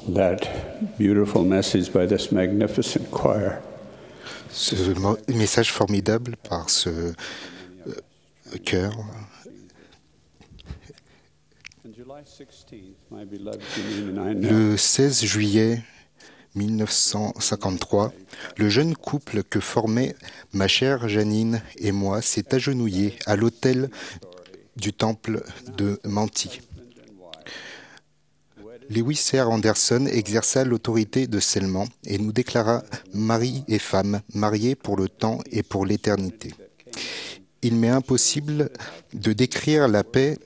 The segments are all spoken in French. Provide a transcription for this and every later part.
that beautiful message by this magnificent choir. Ce message formidable par ce chœur. Le 16 juillet 1953, le jeune couple que formaient ma chère Janine et moi s'est agenouillé à l'autel du temple de Manti. Lewis R. Anderson exerça l'autorité de scellement et nous déclara mari et femme, mariés pour le temps et pour l'éternité. Il m'est impossible de décrire la paix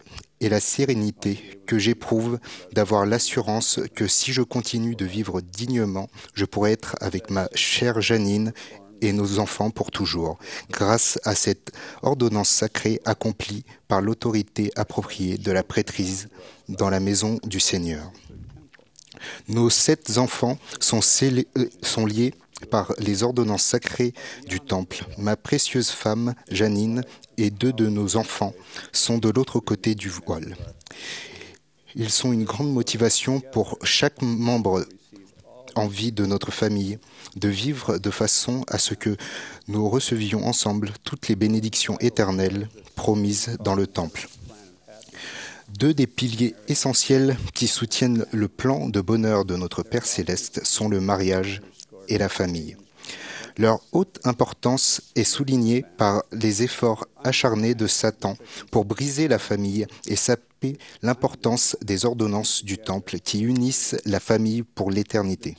et la sérénité que j'éprouve d'avoir l'assurance que si je continue de vivre dignement, je pourrai être avec ma chère Janine et nos enfants pour toujours, grâce à cette ordonnance sacrée accomplie par l'autorité appropriée de la prêtrise dans la maison du Seigneur. Nos 7 enfants sont liés par les ordonnances sacrées du temple. Ma précieuse femme, Janine, et 2 de nos enfants sont de l'autre côté du voile. Ils sont une grande motivation pour chaque membre en vie de notre famille, de vivre de façon à ce que nous recevions ensemble toutes les bénédictions éternelles promises dans le temple. 2 des piliers essentiels qui soutiennent le plan de bonheur de notre Père Céleste sont le mariage et la famille. Leur haute importance est soulignée par les efforts acharnés de Satan pour briser la famille et saper l'importance des ordonnances du temple qui unissent la famille pour l'éternité.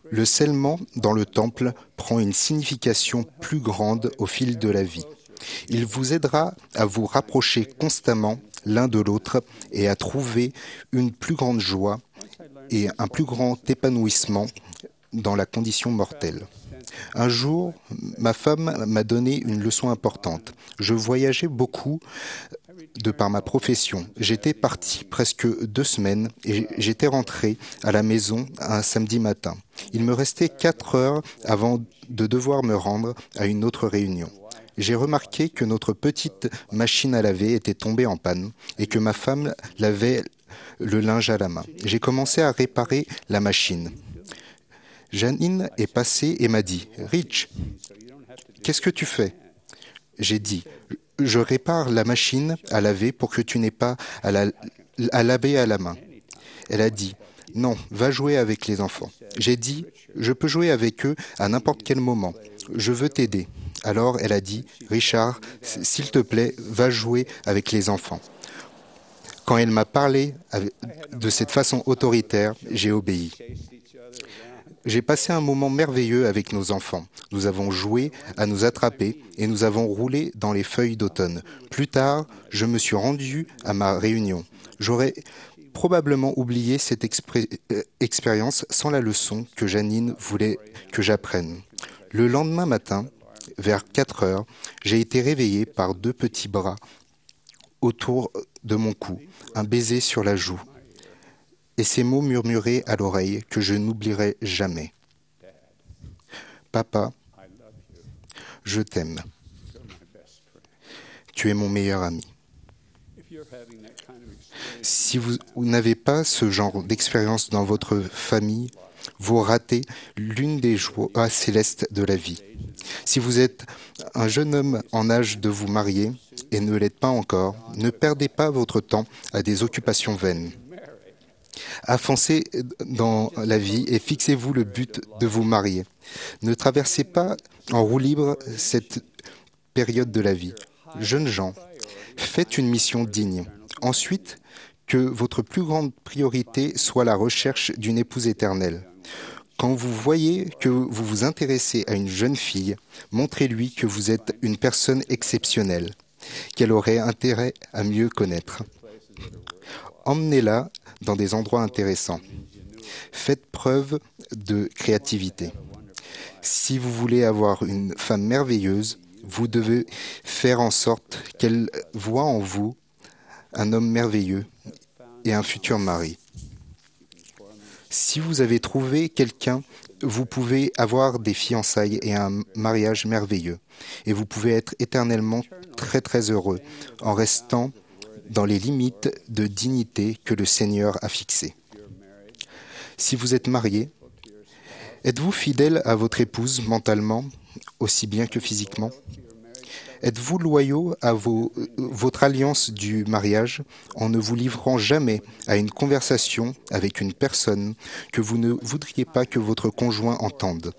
Le scellement dans le temple prend une signification plus grande au fil de la vie. Il vous aidera à vous rapprocher constamment l'un de l'autre et à trouver une plus grande joie et un plus grand épanouissement dans la condition mortelle. Un jour, ma femme m'a donné une leçon importante. Je voyageais beaucoup de par ma profession. J'étais parti presque 2 semaines et j'étais rentré à la maison un samedi matin. Il me restait 4 heures avant de devoir me rendre à une autre réunion. J'ai remarqué que notre petite machine à laver était tombée en panne et que ma femme lavait le linge à la main. J'ai commencé à réparer la machine. Janine est passée et m'a dit « Rich, qu'est-ce que tu fais ?» J'ai dit « Je répare la machine à laver pour que tu n'aies pas à laver à la main. » Elle a dit « Non, va jouer avec les enfants. » J'ai dit « Je peux jouer avec eux à n'importe quel moment. Je veux t'aider. » Alors elle a dit « Richard, s'il te plaît, va jouer avec les enfants. » Quand elle m'a parlé de cette façon autoritaire, j'ai obéi. J'ai passé un moment merveilleux avec nos enfants. Nous avons joué à nous attraper et nous avons roulé dans les feuilles d'automne. Plus tard, je me suis rendu à ma réunion. J'aurais probablement oublié cette expérience sans la leçon que Janine voulait que j'apprenne. Le lendemain matin, vers 4 heures, j'ai été réveillé par 2 petits bras autour de mon cou, un baiser sur la joue, et ces mots murmurés à l'oreille que je n'oublierai jamais. Papa, je t'aime. Tu es mon meilleur ami. Si vous n'avez pas ce genre d'expérience dans votre famille, vous ratez l'une des joies célestes de la vie. Si vous êtes un jeune homme en âge de vous marier et ne l'êtes pas encore, ne perdez pas votre temps à des occupations vaines. Avancez dans la vie et fixez-vous le but de vous marier. Ne traversez pas en roue libre cette période de la vie. Jeunes gens, faites une mission digne. Ensuite, que votre plus grande priorité soit la recherche d'une épouse éternelle. Quand vous voyez que vous vous intéressez à une jeune fille, montrez-lui que vous êtes une personne exceptionnelle, qu'elle aurait intérêt à mieux connaître. Emmenez-la dans des endroits intéressants. Faites preuve de créativité. Si vous voulez avoir une femme merveilleuse, vous devez faire en sorte qu'elle voie en vous un homme merveilleux et un futur mari. Si vous avez trouvé quelqu'un, vous pouvez avoir des fiançailles et un mariage merveilleux. Et vous pouvez être éternellement très très heureux en restant dans les limites de dignité que le Seigneur a fixées. Si vous êtes marié, êtes-vous fidèle à votre épouse mentalement, aussi bien que physiquement? Êtes-vous loyaux à votre alliance du mariage en ne vous livrant jamais à une conversation avec une personne que vous ne voudriez pas que votre conjoint entende?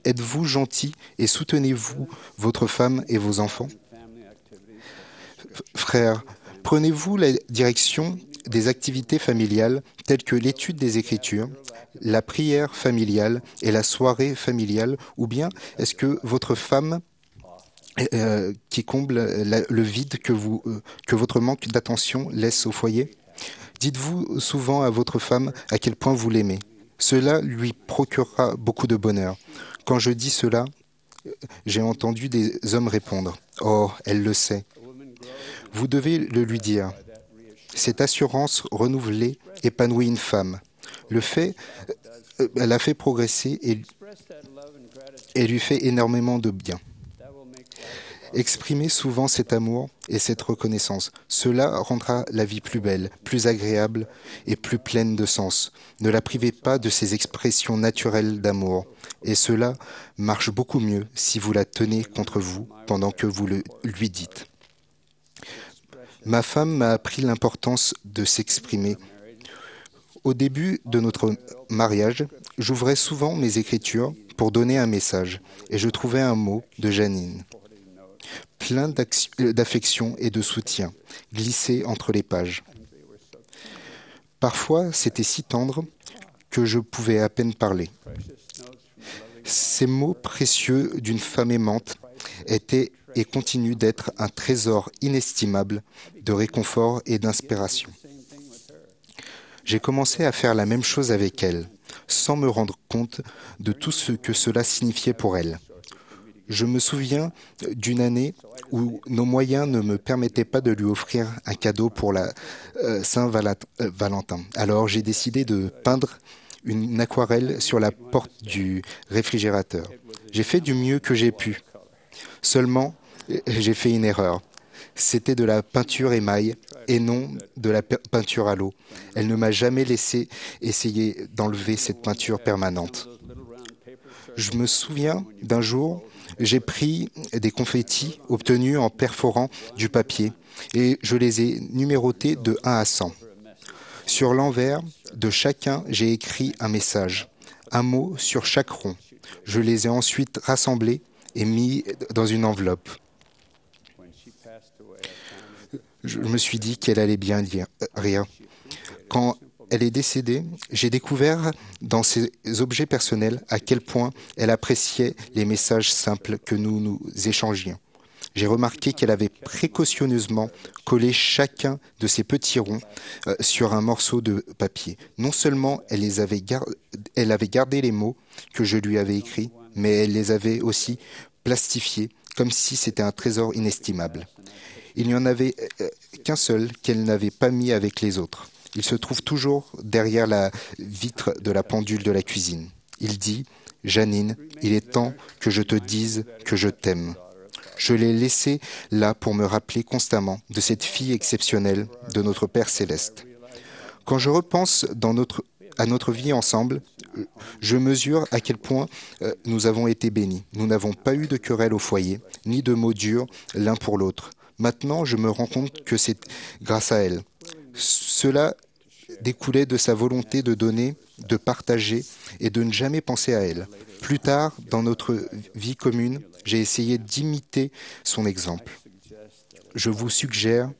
Êtes-vous gentil et soutenez-vous votre femme et vos enfants? Frères, prenez-vous la direction des activités familiales telles que l'étude des Écritures, la prière familiale et la soirée familiale, ou bien est-ce que votre femme qui comble le vide que votre manque d'attention laisse au foyer? Dites-vous souvent à votre femme à quel point vous l'aimez. Cela lui procurera beaucoup de bonheur. Quand je dis cela, j'ai entendu des hommes répondre « Oh, elle le sait ». Vous devez le lui dire. Cette assurance renouvelée épanouit une femme. Elle a fait progresser et lui fait énormément de bien. Exprimez souvent cet amour et cette reconnaissance. Cela rendra la vie plus belle, plus agréable et plus pleine de sens. Ne la privez pas de ces expressions naturelles d'amour. Et cela marche beaucoup mieux si vous la tenez contre vous pendant que vous lui dites. Ma femme m'a appris l'importance de s'exprimer. Au début de notre mariage, j'ouvrais souvent mes écritures pour donner un message et je trouvais un mot de Janine, plein d'affection et de soutien, glissé entre les pages. Parfois, c'était si tendre que je pouvais à peine parler. Ces mots précieux d'une femme aimante étaient et continuent d'être un trésor inestimable de réconfort et d'inspiration. J'ai commencé à faire la même chose avec elle, sans me rendre compte de tout ce que cela signifiait pour elle. Je me souviens d'une année où nos moyens ne me permettaient pas de lui offrir un cadeau pour la Saint-Valentin. Alors j'ai décidé de peindre une aquarelle sur la porte du réfrigérateur. J'ai fait du mieux que j'ai pu. Seulement, j'ai fait une erreur. C'était de la peinture émail et non de la peinture à l'eau. Elle ne m'a jamais laissé essayer d'enlever cette peinture permanente. Je me souviens d'un jour, j'ai pris des confettis obtenus en perforant du papier et je les ai numérotés de 1 à 100. Sur l'envers de chacun, j'ai écrit un message, un mot sur chaque rond. Je les ai ensuite rassemblés et mis dans une enveloppe. Je me suis dit qu'elle allait bien rire. Quand elle est décédée, j'ai découvert dans ses objets personnels à quel point elle appréciait les messages simples que nous échangions. J'ai remarqué qu'elle avait précautionneusement collé chacun de ces petits ronds sur un morceau de papier. Non seulement elle avait gardé les mots que je lui avais écrits, mais elle les avait aussi plastifiés, comme si c'était un trésor inestimable. Il n'y en avait qu'un seul qu'elle n'avait pas mis avec les autres. Il se trouve toujours derrière la vitre de la pendule de la cuisine. Il dit « Janine, il est temps que je te dise que je t'aime ». Je l'ai laissé là pour me rappeler constamment de cette fille exceptionnelle de notre Père Céleste. Quand je repense à notre vie ensemble, je mesure à quel point nous avons été bénis. Nous n'avons pas eu de querelle au foyer, ni de mots durs l'un pour l'autre. Maintenant, je me rends compte que c'est grâce à elle. Cela découlait de sa volonté de donner, de partager et de ne jamais penser à elle. Plus tard, dans notre vie commune, j'ai essayé d'imiter son exemple. Je vous suggère,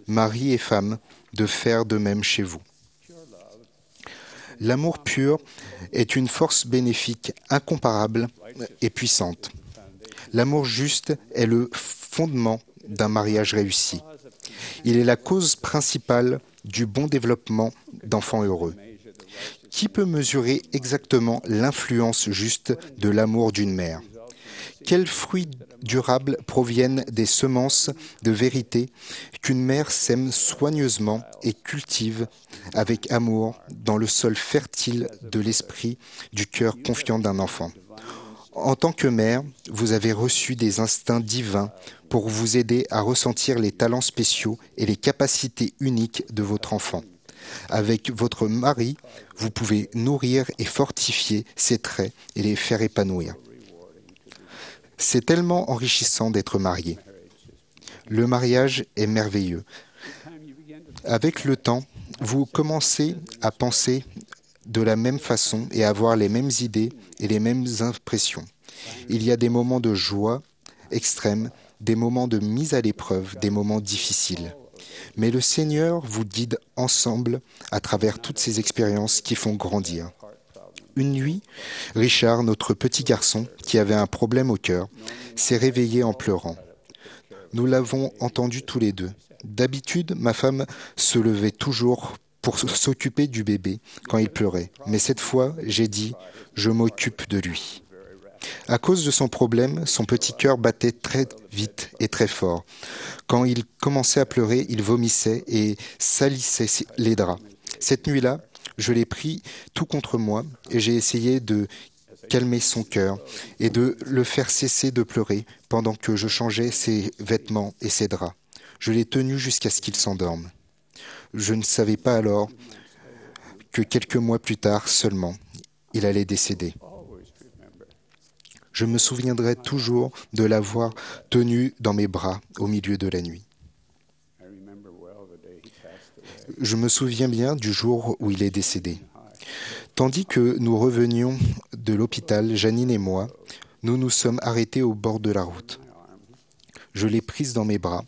mari et femme, de faire de même chez vous. L'amour pur est une force bénéfique incomparable et puissante. L'amour juste est le fondement d'un mariage réussi. Il est la cause principale du bon développement d'enfants heureux. Qui peut mesurer exactement l'influence juste de l'amour d'une mère? Quels fruits durables proviennent des semences de vérité qu'une mère sème soigneusement et cultive avec amour dans le sol fertile de l'esprit du cœur confiant d'un enfant? En tant que mère, vous avez reçu des instincts divins pour vous aider à ressentir les talents spéciaux et les capacités uniques de votre enfant. Avec votre mari, vous pouvez nourrir et fortifier ses traits et les faire épanouir. C'est tellement enrichissant d'être marié. Le mariage est merveilleux. Avec le temps, vous commencez à penser de la même façon et à avoir les mêmes idées et les mêmes impressions. Il y a des moments de joie extrême, des moments de mise à l'épreuve, des moments difficiles. Mais le Seigneur vous guide ensemble à travers toutes ces expériences qui font grandir. Une nuit, Richard, notre petit garçon, qui avait un problème au cœur, s'est réveillé en pleurant. Nous l'avons entendu tous les deux. D'habitude, ma femme se levait toujours pour s'occuper du bébé quand il pleurait. Mais cette fois, j'ai dit « Je m'occupe de lui ». À cause de son problème, son petit cœur battait très vite et très fort. Quand il commençait à pleurer, il vomissait et salissait les draps. Cette nuit-là, je l'ai pris tout contre moi et j'ai essayé de calmer son cœur et de le faire cesser de pleurer pendant que je changeais ses vêtements et ses draps. Je l'ai tenu jusqu'à ce qu'il s'endorme. Je ne savais pas alors que quelques mois plus tard seulement, il allait décéder. Je me souviendrai toujours de l'avoir tenu dans mes bras au milieu de la nuit. Je me souviens bien du jour où il est décédé. Tandis que nous revenions de l'hôpital, Janine et moi, nous nous sommes arrêtés au bord de la route. Je l'ai prise dans mes bras.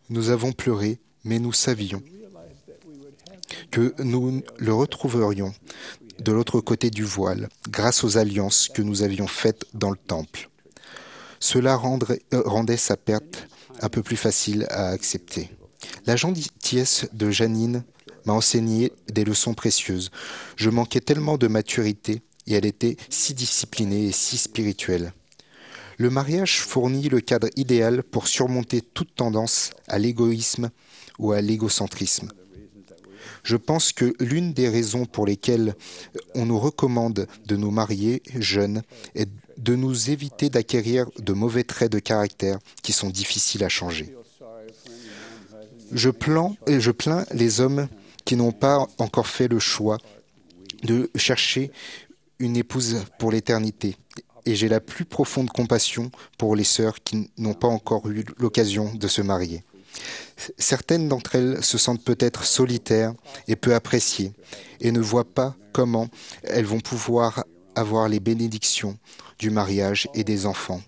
Nous avons pleuré, mais nous savions que nous le retrouverions de l'autre côté du voile, grâce aux alliances que nous avions faites dans le temple. Cela rendait sa perte un peu plus facile à accepter. La gentillesse de Janine m'a enseigné des leçons précieuses. Je manquais tellement de maturité et elle était si disciplinée et si spirituelle. Le mariage fournit le cadre idéal pour surmonter toute tendance à l'égoïsme ou à l'égocentrisme. Je pense que l'une des raisons pour lesquelles on nous recommande de nous marier jeunes est de nous éviter d'acquérir de mauvais traits de caractère qui sont difficiles à changer. Je plains les hommes qui n'ont pas encore fait le choix de chercher une épouse pour l'éternité. Et j'ai la plus profonde compassion pour les sœurs qui n'ont pas encore eu l'occasion de se marier. Certaines d'entre elles se sentent peut-être solitaires et peu appréciées et ne voient pas comment elles vont pouvoir avoir les bénédictions du mariage et des enfants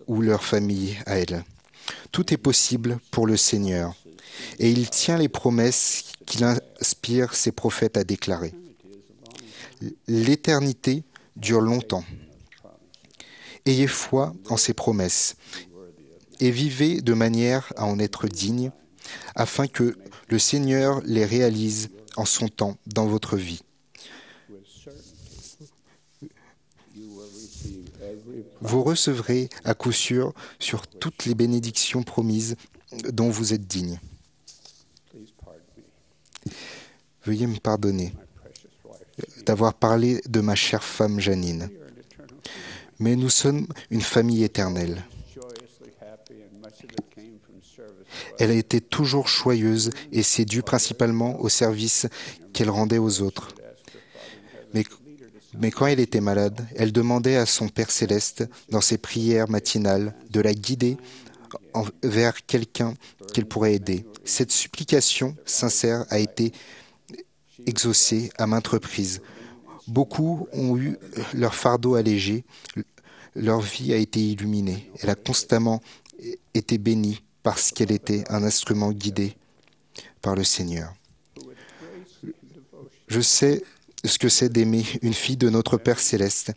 ou leur famille à elles. Tout est possible pour le Seigneur et il tient les promesses qu'il inspire ses prophètes à déclarer. L'éternité dure longtemps. Ayez foi en ses promesses et vivez de manière à en être digne, afin que le Seigneur les réalise en son temps dans votre vie. Vous recevrez à coup sûr sur toutes les bénédictions promises dont vous êtes digne. Veuillez me pardonner d'avoir parlé de ma chère femme Janine. Mais nous sommes une famille éternelle. Elle a été toujours joyeuse et c'est dû principalement au service qu'elle rendait aux autres. Mais quand elle était malade, elle demandait à son Père céleste, dans ses prières matinales, de la guider vers quelqu'un qu'elle pourrait aider. Cette supplication sincère a été exaucée à maintes reprises. Beaucoup ont eu leur fardeau allégé, leur vie a été illuminée. Elle a constamment été bénie parce qu'elle était un instrument guidé par le Seigneur. Je sais ce que c'est d'aimer une fille de notre Père céleste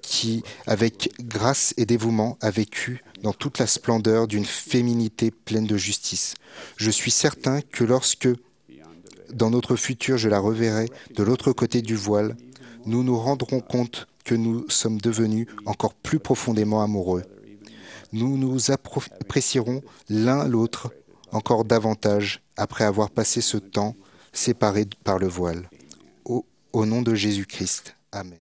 qui, avec grâce et dévouement, a vécu dans toute la splendeur d'une féminité pleine de justice. Je suis certain que lorsque, dans notre futur, je la reverrai de l'autre côté du voile, nous nous rendrons compte que nous sommes devenus encore plus profondément amoureux. Nous nous apprécierons l'un l'autre encore davantage après avoir passé ce temps séparés par le voile. Au nom de Jésus-Christ. Amen.